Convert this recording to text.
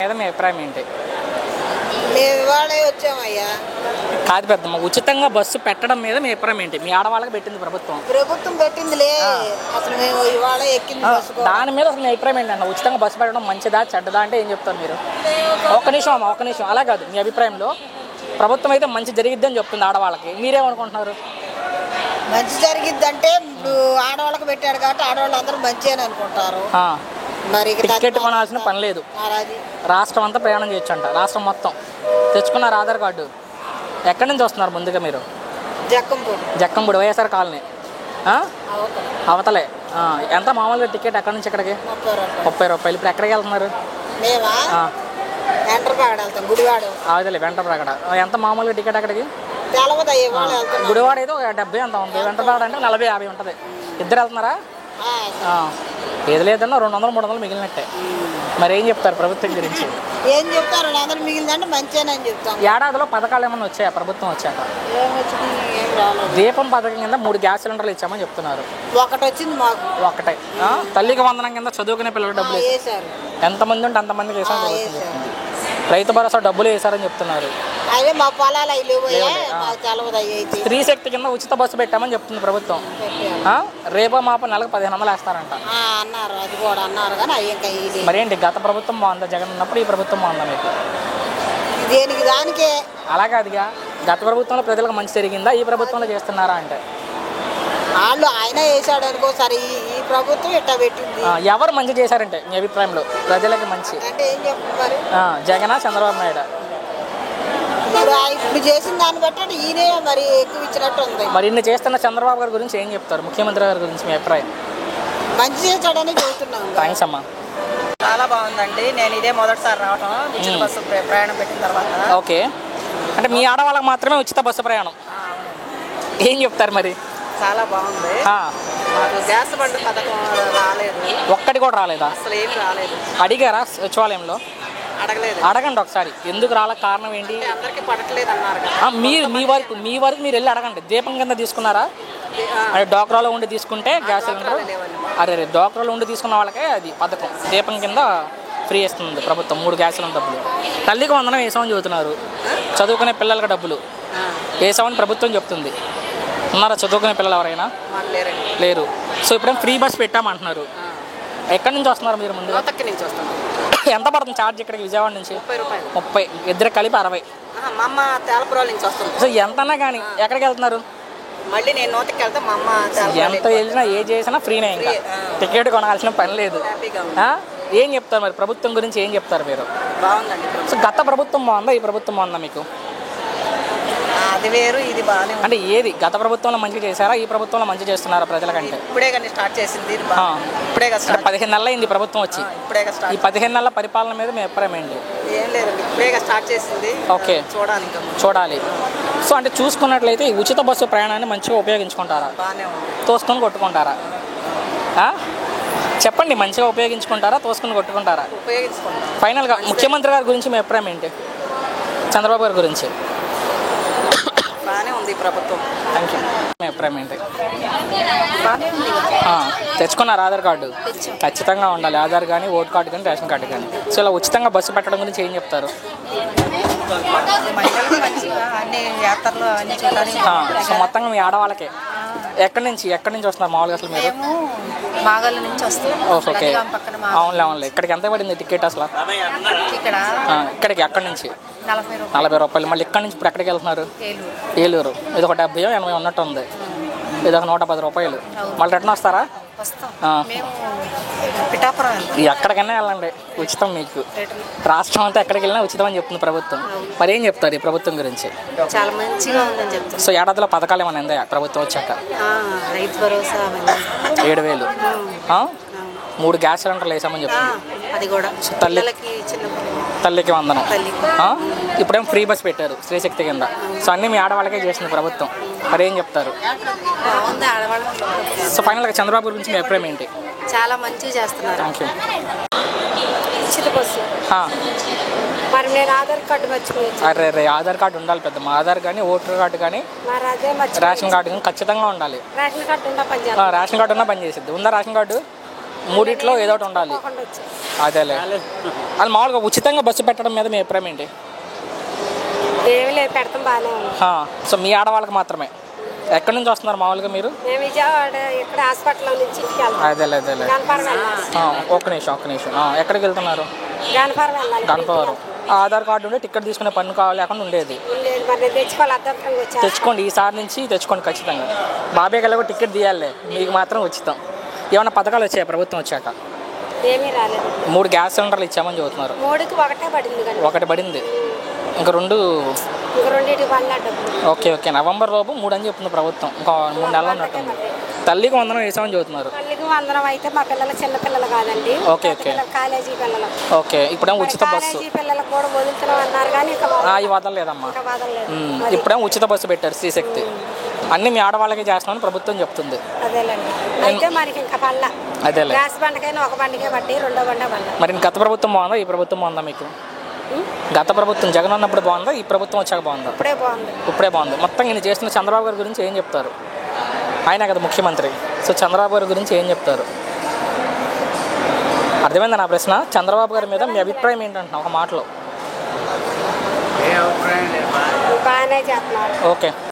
మీద మీ అభిప్రాయం ఏంటి? మేము ఇవాళే వచ్చామయ్యా. కాదు పెద్దమ్మ, ఉచితంగా బస్సు పెట్టడం మీద మీ అభిప్రాయం ఏంటి? మీ ఆడవాళ్ళకి పెట్టింది ప్రభుత్వం పెట్టిందిలే. అసలు మేము ఇవాళ ఎక్కింది బస్సు. దాని మీద అసలు మీ అభిప్రాయం ఏంటన్న? ఉచితంగా బస్సు పెట్టడం మంచిదా చెడ్డదా అంటే ఏం చెప్తారు మీరు? ఒక్క నిమిషం అమ్మ, ఒక్క నిమిషం. అలా కాదు, మీ అభిప్రాయంలో ప్రభుత్వం అయితే మంచి జరిగిద్ది అని చెప్తుంది ఆడవాళ్ళకి, మీరేమనుకుంటున్నారు? మంచి జరిగిద్దంటే ఇప్పుడు ఆడవాళ్ళకి పెట్టాడు కాబట్టి ఆడవాళ్ళు అందరూ మంచి అని అనుకుంటారు. మరి టికెట్ కొనాల్సిన పని లేదు, రాష్ట్రం అంతా ప్రయాణం చేయొచ్చు అంట. రాష్ట్రం మొత్తం తెచ్చుకున్నారు ఆధార్ కార్డు. ఎక్కడి నుంచి వస్తున్నారు ముందుగా మీరు? జక్కంపూడి వైఎస్ఆర్ కాలనీ అవతలే. ఎంత మామూలుగా టికెట్ ఎక్కడి నుంచి ఎక్కడికి? 30 రూపాయలు. ఇప్పుడు ఎక్కడికి వెళ్తున్నారు? అవతలే వెంటప్రగడ. ఎంత మామూలుగా టికెట్ అక్కడికి? గుడివాడ అయితే 70 అంత ఉంది, వెంటప్రగడ అంటే 40-50 ఉంటుంది. ఇద్దరు వెళ్తున్నారా? ఏది లేదన్నా 200-300 మిగిలినట్టే. మరి ఏం చెప్తారు ప్రభుత్వం గురించి? ఏం చెప్తారు? 200 మిగిలిందంటే మంచిగానే చెప్తాం. ఏడాదిలో పథకాలు ఏమన్నా వచ్చాయా ప్రభుత్వం వచ్చాక? దీపం పథకం కింద 3 గ్యాస్ సిలిండర్లు ఇచ్చామని చెప్తున్నారు. ఒకటి వచ్చింది మాకు. ఒకటే. తల్లికి వందనం కింద చదువుకునే పిల్లలు డబ్బులు ఎంతమంది ఉంటే అంతమందికి వేసారు. రైతు భరోసా డబ్బులు వేసారని చెప్తున్నారు. స్త్రీ శక్తి కింద ఉచిత బస్సు పెట్టామని చెప్తుంది ప్రభుత్వం. రేపో మాపో నెలకు 1500 వేస్తారంట. మరేంటి గత ప్రభుత్వం బాగుందా జగన్ ఉన్నప్పుడు? ఈ ప్రభుత్వం బాగుందా మీకు? దేనికి దానికే. అలా కాదుగా, గత ప్రభుత్వంలో ప్రజలకు మంచి జరిగిందా, ఈ ప్రభుత్వంలో చేస్తున్నారా అంటే? వాళ్ళు ఆయన వేసాడు అనుకో. సరే, ఈ ప్రభుత్వం ఇట్లా పెట్టింది. ఎవరు మంచి చేశారంటే మీ అభిప్రాయంలో ప్రజలకి మంచి అంటే ఏం చెప్పారు? జగనా చంద్రబాబు నాయుడు? ఇప్పుడు చేసిన దాన్ని బట్టి ఈయనే మరి ఎక్కువ ఇచ్చినట్టు ఉంది. మరి ఇన్ని చేస్తున్న చంద్రబాబు గారి గురించి ఏం చెప్తారు? ముఖ్యమంత్రి గారి గురించి మీ అభిప్రాయం? మంచి చేశాడని చెబుతున్నాం. థ్యాంక్స్ అమ్మా. చాలా బాగుందండి. నేను ఇదే మొదటిసారి రావటం ఉచిత బస్సు ప్రయాణం పెట్టిన తర్వాత. ఓకే, అంటే మీ ఆడవాళ్ళకి మాత్రమే ఉచిత బస్సు ప్రయాణం. ఏం చెప్తారు మరి? చాలా బాగుంది. గ్యాస్ బండ్ పథకం రాలేదు, ఒక్కటి కూడా రాలేదా? అసలు ఏమి రాలేదు. అడిగారా సచివాలయంలో? అడగలేదు. అడగండి ఒకసారి, ఎందుకు రాలే, కారణం ఏంటి? అందరికి పడట్లేదు అన్నారు. మీ వరకు మీరు వెళ్ళి అడగండి. దీపం కింద తీసుకున్నారా? అంటే డోక్రాలో ఉండి తీసుకుంటే గ్యాస్ సిలిండర్. అరే డోక్రాలో ఉండి తీసుకున్న వాళ్ళకే అది పథకం. దీపం కింద ఫ్రీ ఇస్తుంది ప్రభుత్వం 3 గ్యాస్ సిలిండర్ డబ్బులు. తల్లికి వందనం వేసామని చెబుతున్నారు. చదువుకునే పిల్లలకి డబ్బులు వేసామని ప్రభుత్వం చెప్తుంది. ఉన్నారా చదువుకునే పిల్లలు ఎవరైనా? లేరు. సో ఇప్పుడేం ఫ్రీ బస్ పెట్టామంటున్నారు. ఎక్కడి నుంచి వస్తున్నారు మీరు? ముందు ఎంత పడుతుంది ఛార్జ్ ఇక్కడికి విజయవాడ నుంచి? 30. ఇద్దరు కలిపి 60. సో ఎంతన్నా కానీ ఎక్కడికి వెళ్తున్నారు? మళ్ళీ నేను నోటికి వెళ్తే మా అమ్మ ఎంత వెళ్ళినా ఏ చేసినా ఫ్రీనే, ఇంకా టికెట్ కొనాల్సిన పని లేదు. ఏం చెప్తారు మరి ప్రభుత్వం గురించి? ఏం చెప్తారు మీరు? బాగుందండి. సో గత ప్రభుత్వం బాగుందా, ఈ ప్రభుత్వం బాగుందా మీకు? అది వేరు, ఇది బాగానే. అంటే ఏది గత ప్రభుత్వంలో మంచిగా చేశారా, ఈ ప్రభుత్వంలో మంచి చేస్తున్నారా ప్రజలకంటే? ఇప్పుడే కానీ స్టార్ట్ చేసింది. ఇప్పుడే 15 నెలలు అయింది ప్రభుత్వం వచ్చి. ఈ 15 నెలల పరిపాలన మీద మీ అభిప్రాయం ఏంటి? ఏం లేదు, ఇప్పుడే స్టార్ట్ చేసింది. ఓకే, చూడాలి. సో అంటే చూసుకున్నట్లయితే ఈ ఉచిత బస్సు ప్రయాణాన్ని మంచిగా ఉపయోగించుకుంటారా, తోసుకొని కొట్టుకుంటారా? చెప్పండి, మంచిగా ఉపయోగించుకుంటారా, తోసుకొని కొట్టుకుంటారా? ఫైనల్గా ముఖ్యమంత్రి గారి గురించి మీ అభిప్రాయం ఏంటి? చంద్రబాబు గారి గురించి? బాగానే ఉంది ప్రభుత్వం. Thank you. మీ అభిప్రాయం ఏంటి? తెచ్చుకున్నారు ఆధార్ కార్డు? ఖచ్చితంగా ఉండాలి ఆధార్ కానీ, ఓటు కార్డు కానీ, రేషన్ కార్డు కానీ. సో ఇలా ఉచితంగా బస్సు పెట్టడం గురించి ఏం చెప్తారు? సో మొత్తంగా మీ ఆడవాళ్ళకే. ఎక్కడి నుంచి వస్తున్నారు మామూలుగా అసలు మీరు? మాగళ్ళ నుంచి వస్తాం. ఓకే, అవునులే. ఇక్కడికి ఎంత పడింది టికెట్ అసలు? ఇక్కడికి ఎక్కడి నుంచి? 40 రూపాయలు. మళ్ళీ ఇక్కడ నుంచి ఇప్పుడు ఎక్కడికి వెళ్తున్నారు? ఏలూరు. ఇది ఒక 70-80 ఉన్నట్టు ఉంది. ఇది ఒక 110 రూపాయలు. మళ్ళీ రిటర్న్ వస్తారా? ఎక్కడికైనా వెళ్ళండి, ఉచితం మీకు. రాష్ట్రం అంతా ఎక్కడికి వెళ్ళినా ఉచితం అని చెప్తుంది ప్రభుత్వం. మరి ఏం చెప్తారు ఈ ప్రభుత్వం గురించి? చాలా మంచిగా ఉందని చెప్తారు. సో ఏడాదిలో పథకాలు ఏమైనా ఉందా ప్రభుత్వం వచ్చాక? రైతు భరోసా 7,000. 3 గ్యాస్ సిలిండర్లు వేసామని చెప్తుంది. అది కూడా తల్లికి వందనం. ఇప్పుడేం ఫ్రీ బస్ పెట్టారు స్త్రీ శక్తి కింద. సో అన్నీ మీ ఆడవాళ్ళకే చేసింది ప్రభుత్వం. మరి ఏం చెప్తారు? సో ఫైనల్గా చంద్రబాబు గురించి మీ అభిప్రాయం ఏంటి? చాలా మంచిగా చేస్తున్నారు. Thank you. ఉచిత బస్సు. మరి నేను ఆధార్ కార్డు మర్చిపోయాను. అరే ఆధార్ కార్డు ఉండాలి పెద్దమ్మ. ఆధార్ కానీ, ఓటర్ కార్డు కానీ, రేషన్ కార్డు కానీ ఖచ్చితంగా ఉండాలి. రేషన్ కార్డు ఉన్నా పనిచేసిద్ది. ఉందా రేషన్ కార్డు? మూడిట్లో ఏదో ఒకటి ఉండాలి. అదేలే. అది మామూలుగా ఉచితంగా బస్సు పెట్టడం మీద మీ అభిప్రాయం ఏంటి? ఏమీ లేదు, పెడతాం బాగానే ఉంది. సో మీ ఆడవాళ్ళకి మాత్రమే. ఎక్కడి నుంచి వస్తున్నారు మామూలుగా మీరు? మేము విజయవాడ ఇక్కడ హాస్పిటల్ నుంచి ఇంటికి వెళ్తాం. అదేలే. గణపవరం వెళ్ళాలి. ఒక్క నిమిషం. ఎక్కడికి వెళ్తున్నారు? గణపవరం వెళ్ళాలి. గణపవరం. ఆధార్ కార్డు ఉంటే టికెట్ తీసుకునే పన్ను కావాలి లేకుండా ఉండేది. మరి తెచ్చుకోవాలి, అర్థంగా వచ్చి తెచ్చుకోండి, ఈసారి నుంచి తెచ్చుకోండి ఖచ్చితంగా. బాబాయ్ గల కూడా టికెట్ తీయాలి, మీకు మాత్రం ఉచితం. ఏమైనా పథకాలు వచ్చాయి ప్రభుత్వం వచ్చాక? ఏమీ రాలేదు. 3 గ్యాస్ సిలిండర్లు ఇచ్చామని చెబుతున్నారు. 3కి ఒకటే పడింది కానీ. ఒకటి పడింది, ఇంకా 2. ఇంక 2 పడలేదు. ఓకే. నవంబర్ లోపు 3 అని చెప్తుంది ప్రభుత్వం. ఇంకా 3 నెలలు ఉన్నట్టుంది. తల్లికి వందనం వేసామని చెబుతున్నారు. తల్లికి వందనం అయితే మా పిల్లలు చిన్న పిల్లలు కాదండి. ఓకే. కాలేజీ పిల్లలు. ఓకే. ఇప్పుడేమో ఉచిత బస్సు. కాలేజీ పిల్లలకు కూడా వదులుతున్నాం అన్నారు కానీ అవి వదలలేదమ్మా. ఇప్పుడేమో ఉచిత బస్సు పెట్టారు శ్రీశక్తి. అన్ని మీ ఆడవాళ్ళకే చేస్తున్నామని ప్రభుత్వం చెప్తుంది. అదేలేండి. అయితే మనకి ఇంకా పళ్ళ అదేలే. గ్యాస్ బండకైనా ఒక బండికే పట్టి, రెండో బండ పళ్ళ. మరి గత ప్రభుత్వం బాగుందా, ఈ ప్రభుత్వం బాగుందా మీకు? గత ప్రభుత్వం జగన్ ఉన్నప్పుడు బాగుందా, ఈ ప్రభుత్వం వచ్చాక బాగుందా? ఇప్పుడే బాగుంది. మొత్తం ఈయన చేస్తున్న చంద్రబాబు గారి గురించి ఏం చెప్తారు? ఆయన కదా ముఖ్యమంత్రి. సో చంద్రబాబు గారి గురించి ఏం చెప్తారు? అర్థమైందా నా ప్రశ్న? చంద్రబాబు గారి మీద మీ అభిప్రాయం ఏంటంటున్నా ఒక మాటలో? బాగానే చేస్తున్నారు. ఓకే.